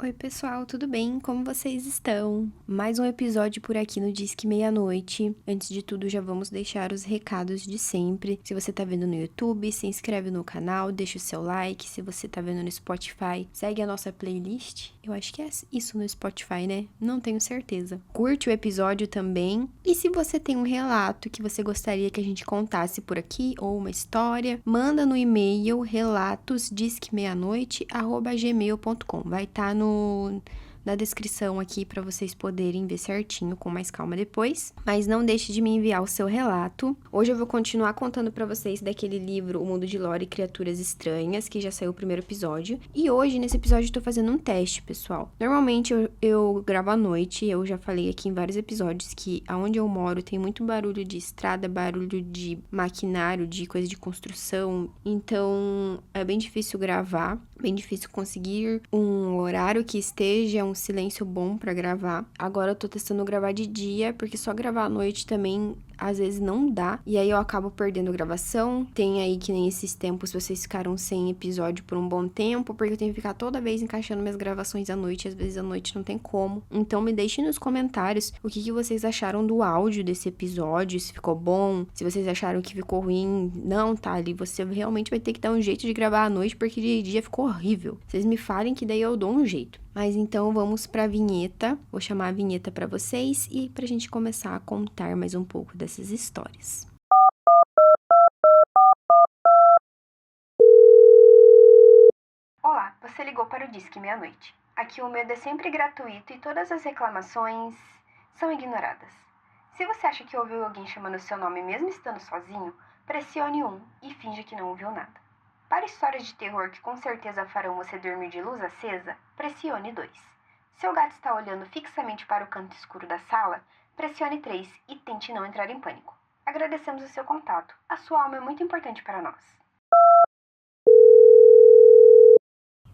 Oi, pessoal, tudo bem? Como vocês estão? Mais um episódio por aqui no Disque Meia-Noite. Antes de tudo, já vamos deixar os recados de sempre. Se você tá vendo no YouTube, se inscreve no canal, deixa o seu like. Se você tá vendo no Spotify, segue a nossa playlist. Eu acho que é isso no Spotify, né? Não tenho certeza. Curte o episódio também. E se você tem um relato que você gostaria que a gente contasse por aqui, ou uma história, manda no e-mail relatosdisquemeianoite@gmail.com. Vai estar na descrição aqui para vocês poderem ver certinho com mais calma depois. Mas não deixe de me enviar o seu relato. Hoje eu vou continuar contando para vocês daquele livro O Mundo de Lore e Criaturas Estranhas, que já saiu o primeiro episódio. E hoje, nesse episódio, eu tô fazendo um teste, pessoal. Normalmente eu gravo à noite, eu já falei aqui em vários episódios que aonde eu moro tem muito barulho de estrada, barulho de maquinário, de coisa de construção. Então é bem difícil gravar, bem difícil conseguir um horário que esteja um silêncio bom pra gravar. Agora eu tô testando gravar de dia, porque só gravar à noite também às vezes não dá, e aí eu acabo perdendo gravação. Tem aí que nem esses tempos vocês ficaram sem episódio por um bom tempo, porque eu tenho que ficar toda vez encaixando minhas gravações à noite, às vezes à noite não tem como. Então me deixem nos comentários o que vocês acharam do áudio desse episódio, se ficou bom, se vocês acharam que ficou ruim. Não, tá ali, você realmente vai ter que dar um jeito de gravar à noite, porque de dia ficou horrível. Vocês me falem que daí eu dou um jeito. Mas então vamos pra vinheta. Vou chamar a vinheta pra vocês e pra gente começar a contar mais um pouco dessas histórias. Olá, você ligou para o Disque Meia-Noite. Aqui o medo é sempre gratuito e todas as reclamações são ignoradas. Se você acha que ouviu alguém chamando seu nome mesmo estando sozinho, pressione 1 e finja que não ouviu nada. Para histórias de terror que com certeza farão você dormir de luz acesa, pressione 2. Seu gato está olhando fixamente para o canto escuro da sala, pressione 3 e tente não entrar em pânico. Agradecemos o seu contato. A sua alma é muito importante para nós.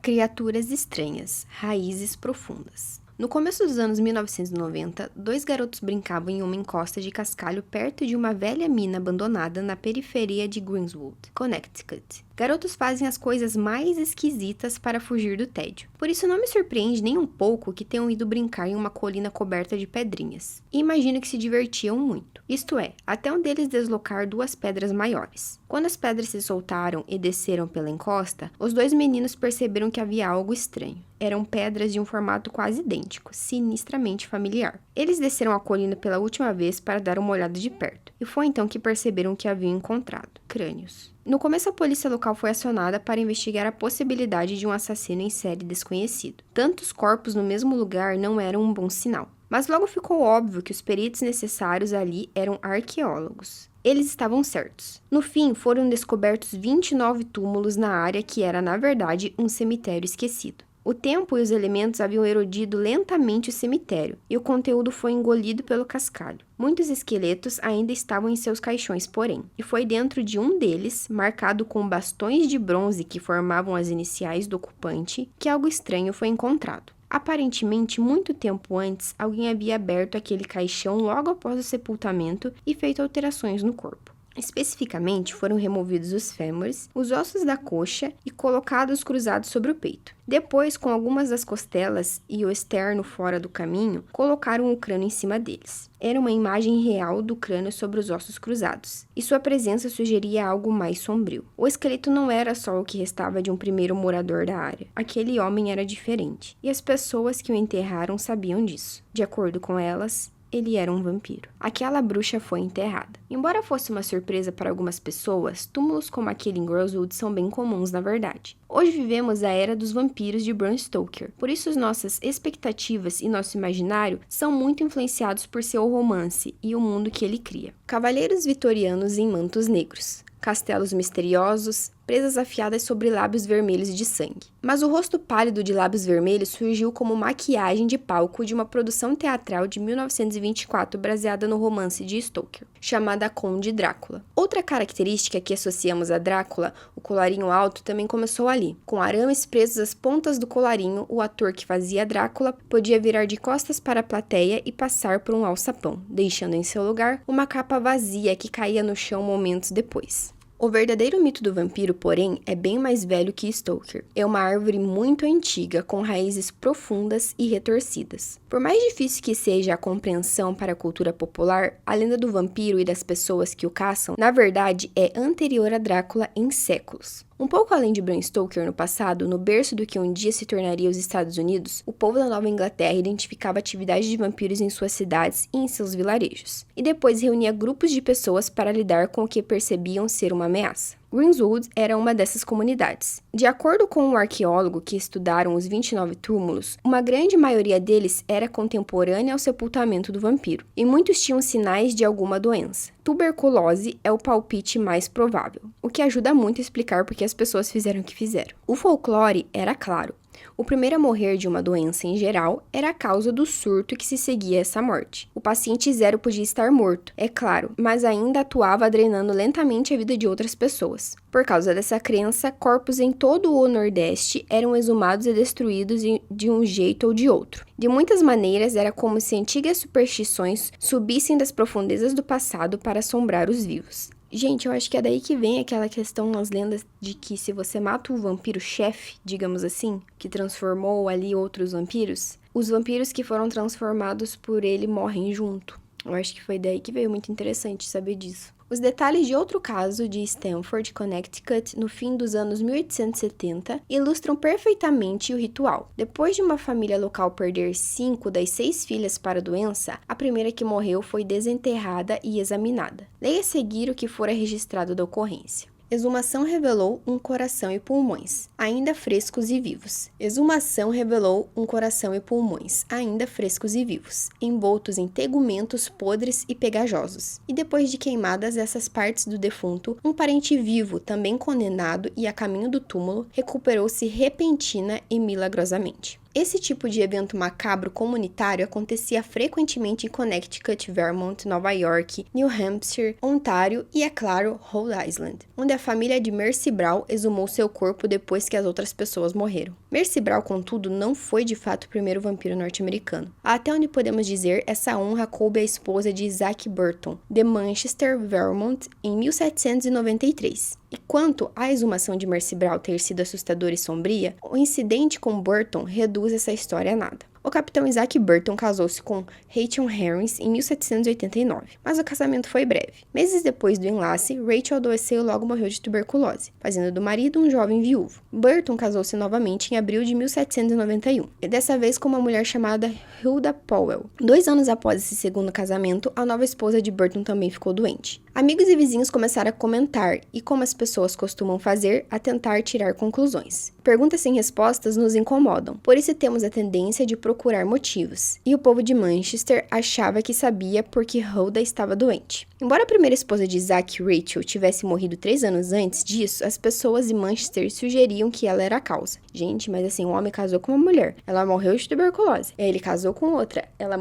Criaturas estranhas, raízes profundas. No começo dos anos 1990, dois garotos brincavam em uma encosta de cascalho perto de uma velha mina abandonada na periferia de Greenswood, Connecticut. Garotos fazem as coisas mais esquisitas para fugir do tédio. Por isso não me surpreende nem um pouco que tenham ido brincar em uma colina coberta de pedrinhas. E imagino que se divertiam muito. Isto é, até um deles deslocar duas pedras maiores. Quando as pedras se soltaram e desceram pela encosta, os dois meninos perceberam que havia algo estranho. Eram pedras de um formato quase idêntico, sinistramente familiar. Eles desceram a colina pela última vez para dar uma olhada de perto, e foi então que perceberam que haviam encontrado crânios. No começo, a polícia local foi acionada para investigar a possibilidade de um assassino em série desconhecido. Tantos corpos no mesmo lugar não eram um bom sinal. Mas logo ficou óbvio que os peritos necessários ali eram arqueólogos. Eles estavam certos. No fim, foram descobertos 29 túmulos na área que era, na verdade, um cemitério esquecido. O tempo e os elementos haviam erodido lentamente o cemitério, e o conteúdo foi engolido pelo cascalho. Muitos esqueletos ainda estavam em seus caixões, porém, e foi dentro de um deles, marcado com bastões de bronze que formavam as iniciais do ocupante, que algo estranho foi encontrado. Aparentemente, muito tempo antes, alguém havia aberto aquele caixão logo após o sepultamento e feito alterações no corpo. Especificamente, foram removidos os fêmures, os ossos da coxa e colocados cruzados sobre o peito. Depois, com algumas das costelas e o externo fora do caminho, colocaram o crânio em cima deles. Era uma imagem real do crânio sobre os ossos cruzados, e sua presença sugeria algo mais sombrio. O esqueleto não era só o que restava de um primeiro morador da área. Aquele homem era diferente, e as pessoas que o enterraram sabiam disso. De acordo com elas, ele era um vampiro. Aquela bruxa foi enterrada. Embora fosse uma surpresa para algumas pessoas, túmulos como aquele em Grosswood são bem comuns na verdade. Hoje vivemos a era dos vampiros de Bram Stoker, por isso as nossas expectativas e nosso imaginário são muito influenciados por seu romance e o mundo que ele cria. Cavaleiros vitorianos em mantos negros, castelos misteriosos, presas afiadas sobre lábios vermelhos de sangue. Mas o rosto pálido de lábios vermelhos surgiu como maquiagem de palco de uma produção teatral de 1924 baseada no romance de Stoker, chamada Conde Drácula. Outra característica que associamos a Drácula, o colarinho alto, também começou ali. Com arames presos às pontas do colarinho, o ator que fazia Drácula podia virar de costas para a plateia e passar por um alçapão, deixando em seu lugar uma capa vazia que caía no chão momentos depois. O verdadeiro mito do vampiro, porém, é bem mais velho que Stoker. É uma árvore muito antiga, com raízes profundas e retorcidas. Por mais difícil que seja a compreensão para a cultura popular, a lenda do vampiro e das pessoas que o caçam, na verdade, é anterior a Drácula em séculos. Um pouco além de Bram Stoker no passado, no berço do que um dia se tornaria os Estados Unidos, o povo da Nova Inglaterra identificava atividades de vampiros em suas cidades e em seus vilarejos, e depois reunia grupos de pessoas para lidar com o que percebiam ser uma ameaça. Greenswood era uma dessas comunidades. De acordo com um arqueólogo que estudaram os 29 túmulos, uma grande maioria deles era contemporânea ao sepultamento do vampiro, e muitos tinham sinais de alguma doença. Tuberculose é o palpite mais provável, o que ajuda muito a explicar por que as pessoas fizeram o que fizeram. O folclore era claro. O primeiro a morrer de uma doença em geral era a causa do surto que se seguia a essa morte. O paciente zero podia estar morto, é claro, mas ainda atuava drenando lentamente a vida de outras pessoas. Por causa dessa crença, corpos em todo o Nordeste eram exumados e destruídos de um jeito ou de outro. De muitas maneiras, era como se antigas superstições subissem das profundezas do passado para assombrar os vivos. Gente, eu acho que é daí que vem aquela questão nas lendas de que se você mata o vampiro-chefe, digamos assim, que transformou ali outros vampiros, os vampiros que foram transformados por ele morrem junto. Eu acho que foi daí que veio, muito interessante saber disso. Os detalhes de outro caso de Stamford, Connecticut, no fim dos anos 1870, ilustram perfeitamente o ritual. Depois de uma família local perder 5 das 6 filhas para a doença, a primeira que morreu foi desenterrada e examinada. Leia a seguir o que fora registrado da ocorrência. Exumação revelou um coração e pulmões, ainda frescos e vivos. Exumação revelou um coração e pulmões, ainda frescos e vivos, envoltos em tegumentos podres e pegajosos. E depois de queimadas essas partes do defunto, um parente vivo, também condenado e a caminho do túmulo, recuperou-se repentina e milagrosamente. Esse tipo de evento macabro comunitário acontecia frequentemente em Connecticut, Vermont, Nova York, New Hampshire, Ontário e, é claro, Rhode Island, onde a família de Mercy Brown exumou seu corpo depois que as outras pessoas morreram. Mercy Brown, contudo, não foi de fato o primeiro vampiro norte-americano. Até onde podemos dizer, essa honra coube à esposa de Isaac Burton, de Manchester, Vermont, em 1793. E quanto à exumação de Mercy Brown ter sido assustadora e sombria, o incidente com Burton reduz essa história a nada. O capitão Isaac Burton casou-se com Rachel Harris em 1789, mas o casamento foi breve. Meses depois do enlace, Rachel adoeceu e logo morreu de tuberculose, fazendo do marido um jovem viúvo. Burton casou-se novamente em abril de 1791, e dessa vez com uma mulher chamada Hilda Powell. 2 anos após esse segundo casamento, a nova esposa de Burton também ficou doente. Amigos e vizinhos começaram a comentar e, como as pessoas costumam fazer, a tentar tirar conclusões. Perguntas sem respostas nos incomodam, por isso temos a tendência de procurar motivos. E o povo de Manchester achava que sabia porque Hilda estava doente. Embora a primeira esposa de Isaac, Rachel, tivesse morrido 3 anos antes disso, as pessoas de Manchester sugeriam que ela era a causa. Gente, mas assim, um homem casou com uma mulher, ela morreu de tuberculose. Ele casou com outra, ela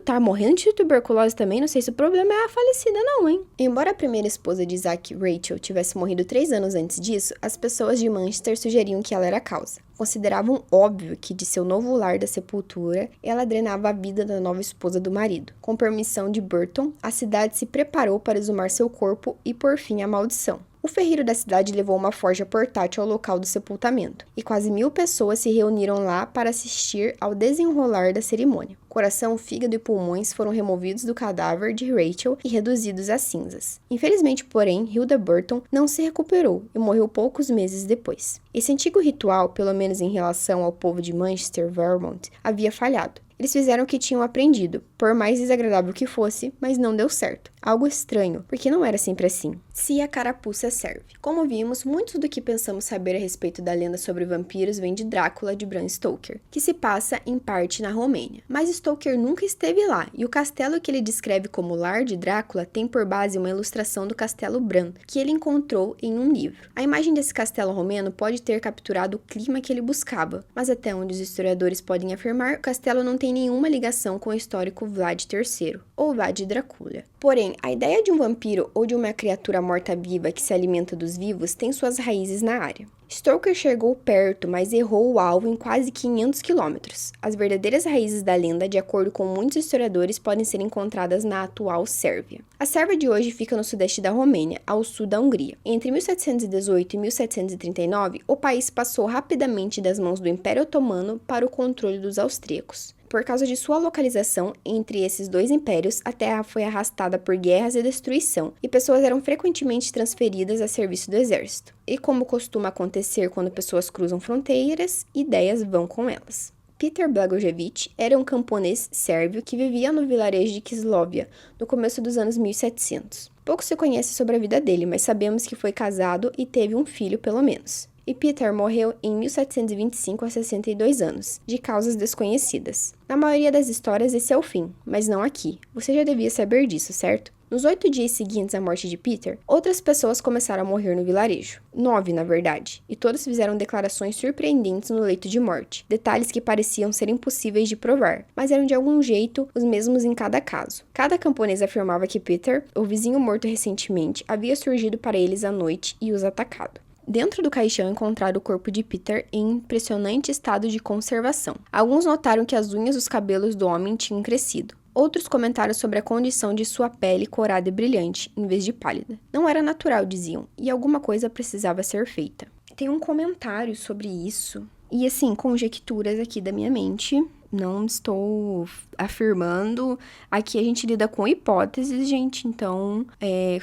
tá morrendo de tuberculose também, não sei se o problema é a falecida não, hein? Embora a primeira esposa de Isaac, Rachel, tivesse morrido 3 anos antes disso, as pessoas de Manchester sugeriam que ela era a causa. Consideravam óbvio que de seu novo lar da sepultura, ela drenava a vida da nova esposa do marido. Com permissão de Burton, a cidade se preparou para exumar seu corpo e por fim a maldição. O ferreiro da cidade levou uma forja portátil ao local do sepultamento, e quase 1000 pessoas se reuniram lá para assistir ao desenrolar da cerimônia. Coração, fígado e pulmões foram removidos do cadáver de Rachel e reduzidos a cinzas. Infelizmente, porém, Hilda Burton não se recuperou e morreu poucos meses depois. Esse antigo ritual, pelo menos em relação ao povo de Manchester, Vermont, havia falhado. Eles fizeram o que tinham aprendido, por mais desagradável que fosse, mas não deu certo. Algo estranho, porque não era sempre assim. Se a carapuça serve. Como vimos, muito do que pensamos saber a respeito da lenda sobre vampiros vem de Drácula de Bram Stoker, que se passa em parte na Romênia. Mas Stoker nunca esteve lá, e o castelo que ele descreve como lar de Drácula tem por base uma ilustração do castelo Bran, que ele encontrou em um livro. A imagem desse castelo romeno pode ter capturado o clima que ele buscava, mas até onde os historiadores podem afirmar, o castelo não tem nenhuma ligação com o histórico Vlad III, ou Vlad Dracula. Porém, a ideia de um vampiro ou de uma criatura morta-viva que se alimenta dos vivos tem suas raízes na área. Stoker chegou perto, mas errou o alvo em quase 500 quilômetros. As verdadeiras raízes da lenda, de acordo com muitos historiadores, podem ser encontradas na atual Sérvia. A Sérvia de hoje fica no sudeste da Romênia, ao sul da Hungria. Entre 1718 e 1739, o país passou rapidamente das mãos do Império Otomano para o controle dos austríacos. Por causa de sua localização entre esses dois impérios, a terra foi arrastada por guerras e destruição, e pessoas eram frequentemente transferidas a serviço do exército. E como costuma acontecer quando pessoas cruzam fronteiras, ideias vão com elas. Peter Blagojevich era um camponês sérvio que vivia no vilarejo de Kislovia, no começo dos anos 1700. Pouco se conhece sobre a vida dele, mas sabemos que foi casado e teve um filho, pelo menos. E Peter morreu em 1725 aos 62 anos, de causas desconhecidas. Na maioria das histórias esse é o fim, mas não aqui. Você já devia saber disso, certo? Nos 8 dias seguintes à morte de Peter, outras pessoas começaram a morrer no vilarejo. 9, na verdade, e todos fizeram declarações surpreendentes no leito de morte. Detalhes que pareciam ser impossíveis de provar, mas eram de algum jeito os mesmos em cada caso. Cada camponês afirmava que Peter, o vizinho morto recentemente, havia surgido para eles à noite e os atacado. Dentro do caixão encontraram o corpo de Peter em impressionante estado de conservação. Alguns notaram que as unhas e os cabelos do homem tinham crescido. Outros comentaram sobre a condição de sua pele corada e brilhante, em vez de pálida. Não era natural, diziam, e alguma coisa precisava ser feita. Tem um comentário sobre isso, e assim, conjecturas aqui da minha mente. Não estou afirmando. Aqui a gente lida com hipóteses, gente, então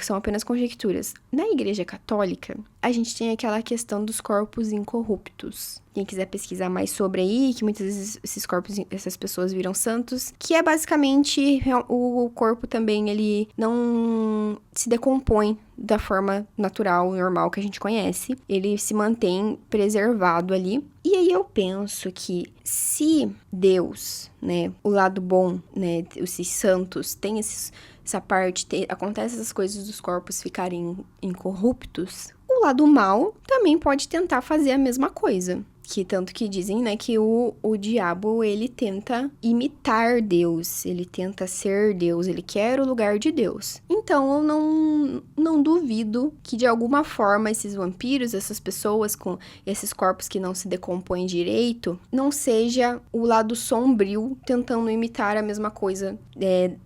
são apenas conjecturas. Na Igreja Católica, a gente tem aquela questão dos corpos incorruptos. Quem quiser pesquisar mais sobre aí, que muitas vezes esses corpos, essas pessoas viram santos, que é basicamente o corpo também, ele não se decompõe da forma natural, normal que a gente conhece. Ele se mantém preservado ali. E aí eu penso que se Deus, né, o lado bom, né, esses santos, tem essa parte, acontece essas coisas dos corpos ficarem incorruptos, o lado mal também pode tentar fazer a mesma coisa. Que tanto que dizem, né, que o diabo, ele tenta imitar Deus, ele tenta ser Deus, ele quer o lugar de Deus. Então, eu não duvido que, de alguma forma, esses vampiros, essas pessoas com esses corpos que não se decompõem direito, não seja o lado sombrio tentando imitar a mesma coisa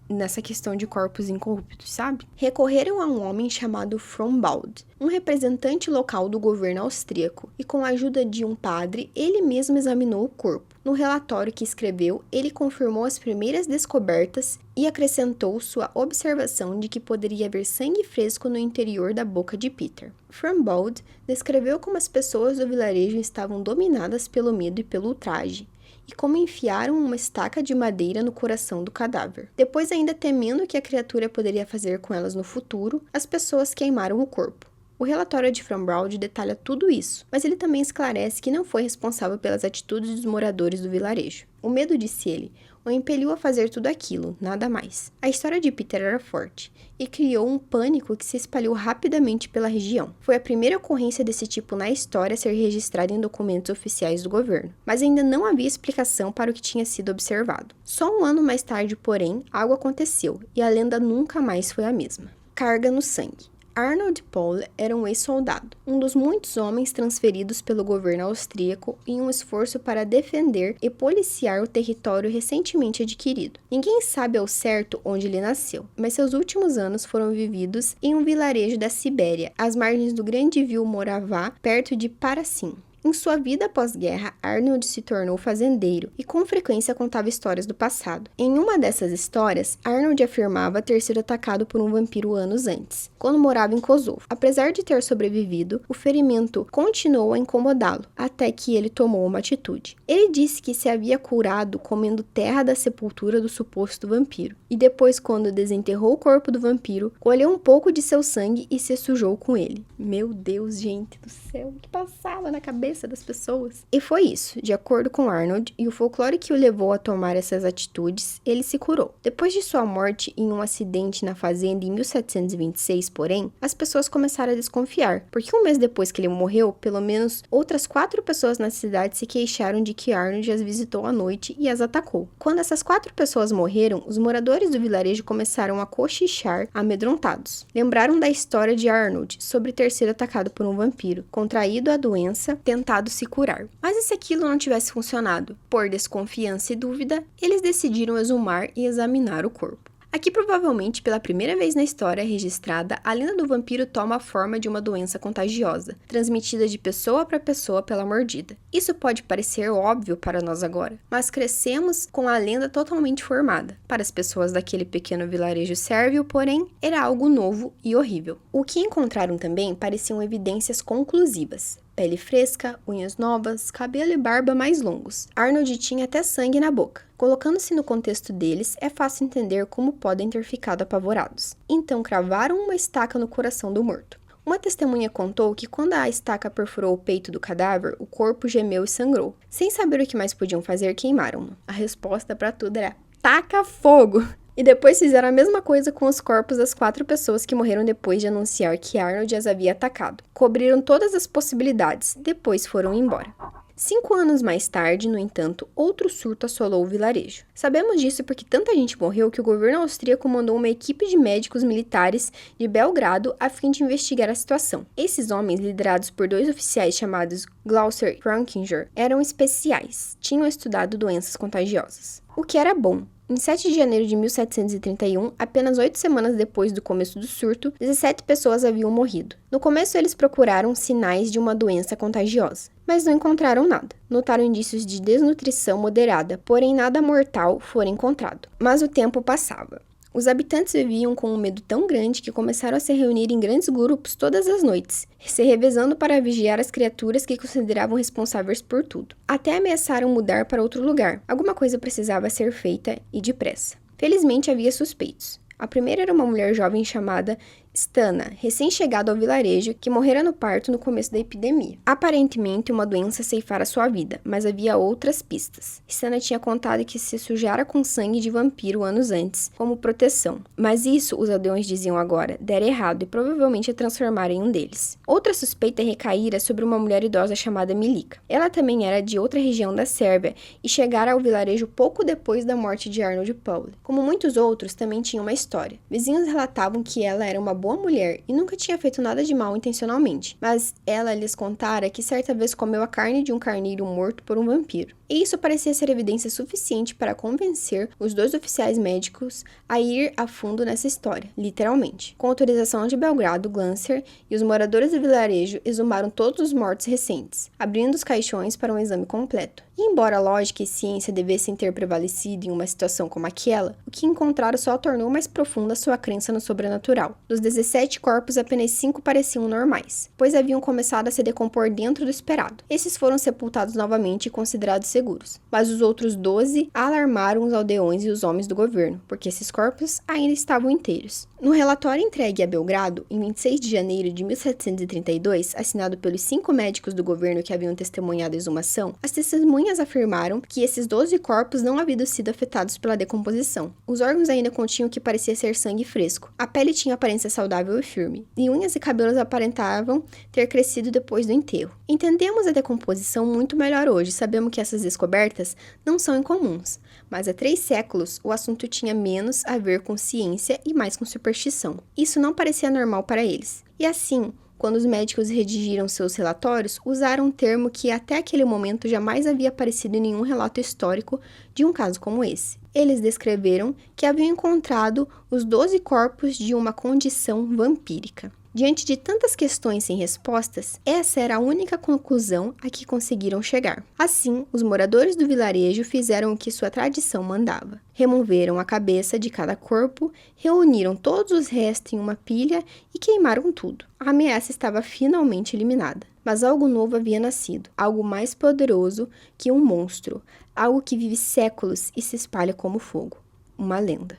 nessa questão de corpos incorruptos, sabe? Recorreram a um homem chamado Frombald, um representante local do governo austríaco, e com a ajuda de um padre, ele mesmo examinou o corpo. No relatório que escreveu, ele confirmou as primeiras descobertas e acrescentou sua observação de que poderia haver sangue fresco no interior da boca de Peter. Frombald descreveu como as pessoas do vilarejo estavam dominadas pelo medo e pelo ultraje, e como enfiaram uma estaca de madeira no coração do cadáver. Depois, ainda temendo o que a criatura poderia fazer com elas no futuro, as pessoas queimaram o corpo. O relatório de Frombald detalha tudo isso, mas ele também esclarece que não foi responsável pelas atitudes dos moradores do vilarejo. O medo, disse ele, o impeliu a fazer tudo aquilo, nada mais. A história de Peter era forte, e criou um pânico que se espalhou rapidamente pela região. Foi a primeira ocorrência desse tipo na história a ser registrada em documentos oficiais do governo, mas ainda não havia explicação para o que tinha sido observado. Só um ano mais tarde, porém, algo aconteceu, e a lenda nunca mais foi a mesma. Carga no sangue. Arnold Paul era um ex-soldado, um dos muitos homens transferidos pelo governo austríaco em um esforço para defender e policiar o território recentemente adquirido. Ninguém sabe ao certo onde ele nasceu, mas seus últimos anos foram vividos em um vilarejo da Sibéria, às margens do grande rio Moravá, perto de Parasim. Em sua vida pós-guerra, Arnold se tornou fazendeiro e com frequência contava histórias do passado. Em uma dessas histórias, Arnold afirmava ter sido atacado por um vampiro anos antes, quando morava em Kosovo. Apesar de ter sobrevivido, o ferimento continuou a incomodá-lo, até que ele tomou uma atitude. Ele disse que se havia curado comendo terra da sepultura do suposto vampiro, e depois, quando desenterrou o corpo do vampiro, colheu um pouco de seu sangue e se sujou com ele. Meu Deus, gente do céu, o que passava na cabeça cabeça das pessoas. E foi isso. De acordo com Arnold e o folclore que o levou a tomar essas atitudes, ele se curou. Depois de sua morte em um acidente na fazenda em 1726, porém, as pessoas começaram a desconfiar, porque um mês depois que ele morreu, pelo menos outras 4 pessoas na cidade se queixaram de que Arnold as visitou à noite e as atacou. Quando essas 4 pessoas morreram, os moradores do vilarejo começaram a cochichar, amedrontados. Lembraram da história de Arnold sobre ter sido atacado por um vampiro, contraído a doença, tentado se curar. Mas e se aquilo não tivesse funcionado? Por desconfiança e dúvida, eles decidiram exumar e examinar o corpo. Aqui, provavelmente, pela primeira vez na história registrada, a lenda do vampiro toma a forma de uma doença contagiosa, transmitida de pessoa para pessoa pela mordida. Isso pode parecer óbvio para nós agora, mas crescemos com a lenda totalmente formada. Para as pessoas daquele pequeno vilarejo sérvio, porém, era algo novo e horrível. O que encontraram também pareciam evidências conclusivas. Pele fresca, unhas novas, cabelo e barba mais longos. Arnold tinha até sangue na boca. Colocando-se no contexto deles, é fácil entender como podem ter ficado apavorados. Então cravaram uma estaca no coração do morto. Uma testemunha contou que quando a estaca perfurou o peito do cadáver, o corpo gemeu e sangrou. Sem saber o que mais podiam fazer, queimaram-no. A resposta para tudo era: taca fogo! E depois fizeram a mesma coisa com os corpos das 4 pessoas que morreram depois de anunciar que Arnold as havia atacado. Cobriram todas as possibilidades, depois foram embora. 5 anos mais tarde, no entanto, outro surto assolou o vilarejo. Sabemos disso porque tanta gente morreu que o governo austríaco mandou uma equipe de médicos militares de Belgrado a fim de investigar a situação. Esses homens, liderados por 2 oficiais chamados Glauser e Frankinger, eram especiais, tinham estudado doenças contagiosas. O que era bom. Em 7 de janeiro de 1731, apenas 8 semanas depois do começo do surto, 17 pessoas haviam morrido. No começo, eles procuraram sinais de uma doença contagiosa, mas não encontraram nada. Notaram indícios de desnutrição moderada, porém nada mortal foi encontrado. Mas o tempo passava. Os habitantes viviam com um medo tão grande que começaram a se reunir em grandes grupos todas as noites, se revezando para vigiar as criaturas que consideravam responsáveis por tudo. Até ameaçaram mudar para outro lugar. Alguma coisa precisava ser feita e depressa. Felizmente havia suspeitos. A primeira era uma mulher jovem chamada Stana, recém-chegada ao vilarejo, que morrera no parto no começo da epidemia. Aparentemente, uma doença ceifara sua vida, mas havia outras pistas. Stana tinha contado que se sujara com sangue de vampiro anos antes, como proteção. Mas isso, os aldeões diziam agora, dera errado e provavelmente a transformara em um deles. Outra suspeita recaíra sobre uma mulher idosa chamada Milica. Ela também era de outra região da Sérvia e chegara ao vilarejo pouco depois da morte de Arnold Pauli. Como muitos outros, também tinha uma história. Vizinhos relatavam que ela era uma boa mulher e nunca tinha feito nada de mal intencionalmente, mas ela lhes contara que certa vez comeu a carne de um carneiro morto por um vampiro. E isso parecia ser evidência suficiente para convencer os 2 oficiais médicos a ir a fundo nessa história, literalmente. Com autorização de Belgrado, Glancer e os moradores do vilarejo exumaram todos os mortos recentes, abrindo os caixões para um exame completo. E embora a lógica e ciência devessem ter prevalecido em uma situação como aquela, o que encontraram só tornou mais profunda sua crença no sobrenatural. Dos 17 corpos, apenas 5 pareciam normais, pois haviam começado a se decompor dentro do esperado. Esses foram sepultados novamente e considerados seguros, mas os outros 12 alarmaram os aldeões e os homens do governo, porque esses corpos ainda estavam inteiros. No relatório entregue a Belgrado, em 26 de janeiro de 1732, assinado pelos 5 médicos do governo que haviam testemunhado a exumação, as testemunhas afirmaram que esses 12 corpos não haviam sido afetados pela decomposição. Os órgãos ainda continham o que parecia ser sangue fresco. A pele tinha aparência saudável e firme, e unhas e cabelos aparentavam ter crescido depois do enterro. Entendemos a decomposição muito melhor hoje, sabemos que essas descobertas não são incomuns, mas há 3 séculos o assunto tinha menos a ver com ciência e mais com superstição. Isso não parecia normal para eles. E assim, quando os médicos redigiram seus relatórios, usaram um termo que até aquele momento jamais havia aparecido em nenhum relato histórico de um caso como esse. Eles descreveram que haviam encontrado os 12 corpos de uma condição vampírica. Diante de tantas questões sem respostas, essa era a única conclusão a que conseguiram chegar. Assim, os moradores do vilarejo fizeram o que sua tradição mandava. Removeram a cabeça de cada corpo, reuniram todos os restos em uma pilha e queimaram tudo. A ameaça estava finalmente eliminada. Mas algo novo havia nascido, algo mais poderoso que um monstro, algo que vive séculos e se espalha como fogo. Uma lenda.